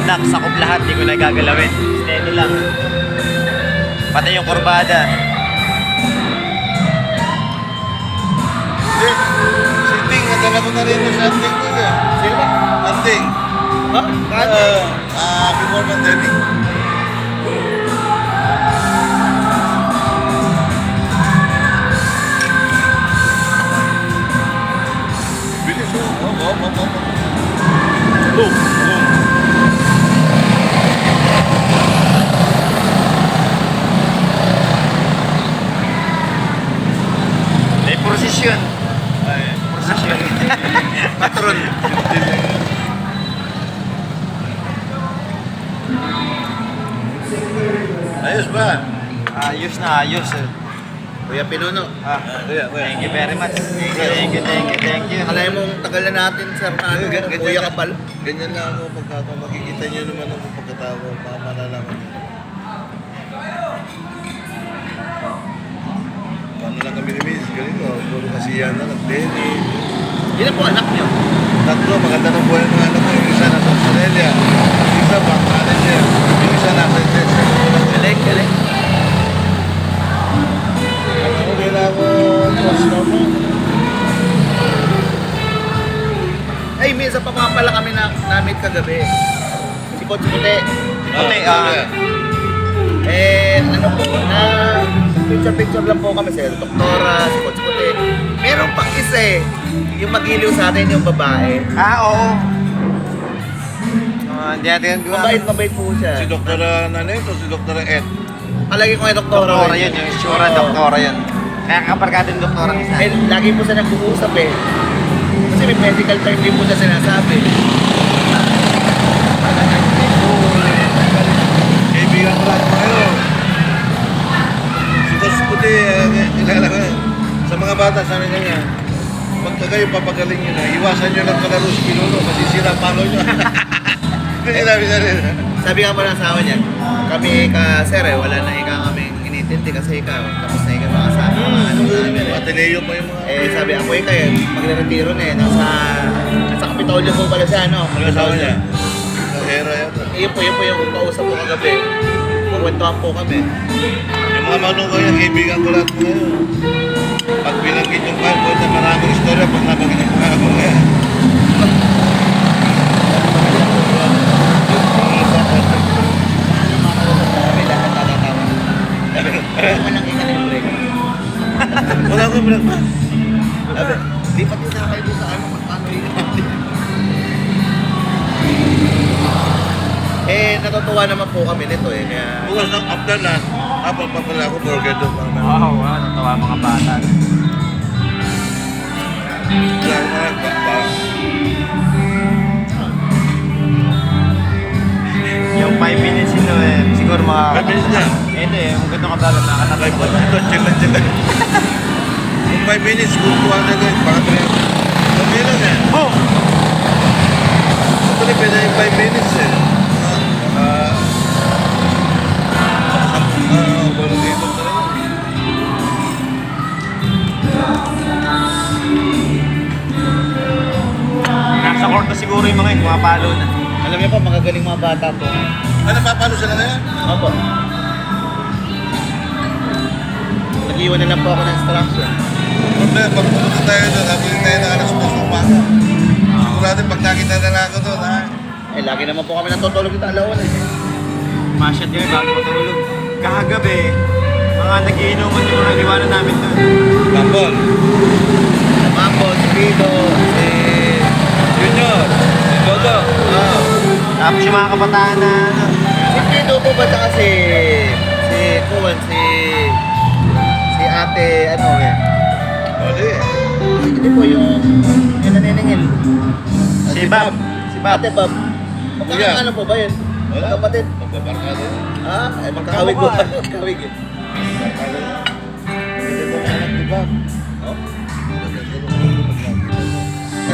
Sakop lahat, di ko na gagalawin. Steady lang. Pati yung kurbada. Hindi. Si Ting, nadala ko na rin yung sa Ting ko eh. Sino ba? Anting. Ha? Before pandemic. Bilis mo. Boom. May prosesyon. Ay, Prosesyon. patron. Ayos ba? Ayos na ayos. Kuya Pinuno. Kuya. Thank you very much. Thank you. Alay mong tagal na natin, sir, na ano, kuya ka pala. Ganyan lang ako pagka makikita nyo naman ako pagkatao, malalaman nyo. Paano lang kami ni Miss? Galing ko. Puro kasi yan na, nag-Denny. Yun po, anak niyo. Tatlo, maganda ng buhay ng mga anak ko. Yung isa nasa Australia. Yung isa bank manager. Yung isa nasa Texas. Galing. Ako kailangan ko trust naman. Ay, minsan pa nga pala kami na-meet kagabi. Si Coach Puti. Puti, Ano po, na picture lang po kami sa doktora, si Coach Puti. Meron pang isa eh. Yung magiliw sa atin yung babae. Oo. Hindi natin Mabait po siya. Si Dr. Nanay ito, si Dr. Ed. Palagi ko yung doktora. Doktora yun, yung itsura doktora yun. Kaya kapargado yung doktora isa. Eh, lagi po siya nag-uusap eh. Kasi may medical term din po siya sinasabi. Kaibigan ko lang kayo. Si Coach Puti, kilala ko yan. Sa mga bata, sabi na niya, pagka kayo papagaling nyo na, iwasan nyo lang kalaro si Pinuno, masisira ang palo nyo. Sinabi sa rin. Sabi nga po ng asawa niya, kami sir eh, wala na ikaw kaming inintindi kasi ikaw, tapos na ikaw mga asawa. Ano ba namin eh? Ateneo pa yung mga... Eh sabi ako ikaw eh, magre-retiro na eh, nasa Kapitolyo po pala siya, no? Ano asawa niya? Kahera yata. Yun po yung kausap ko kagabi. Kwentuhan po kami. Yung mga manong ko yan, kaibigan ko lahat mga yun. Pag binanggit yung kayo, na maraming istorya pag nabanggit yung mga ako ngayon. Wala ko break. Sabi, di pa din kayo sa ano, paano yun? Eh, natutuwa naman po kami nito eh, kaya... Bukas ng after lunch, tapos pa pala ako burger doon. Wow, natawa mga bata. Wala ko mga bakba. Yung 5 minutes ito eh, siguro mga... 5 minutes na. Ito eh, ang ganda ka bago, nakakatawa ko. Ito, chill lang. Kung 5 minutes, kukuha na guys, baka 3. Kami lang eh. Boom! Actually, pwede yung 5 minutes eh. Walang dito talaga. Nasa court na siguro yung mga yun, pumapalo na. Alam niyo po, magagaling mga bata po. Ano, papalo sila ngayon? Opo. Nag-iwan na lang po ako ng instruction. Problema, pag pumunta tayo doon, habili tayo ng alas 2 ng umaga. Sigurado, pag nakita na lang ako doon, ha? Eh, lagi naman po kami natutulog yung alawan eh. Masyad yun bago matulog. Kahagabi, mga nagiinuman yung mga liwanan namin doon. Bambol. Mambo, si Pido, si Junior, si Dodo. Tapos yung mga kabataan na ano. Si Pido po ba tsaka si Kuwan, si ate, ano eh. Oli. Hindi po yung naniningil. Si Bob. Si Bob. Ate Bob. Kuya. Ano po ba yun? Wala. Kapatid. Magbabarkado. Magkakawig ko. Magkakawig eh. Barkado. Hindi ko anak, di ba?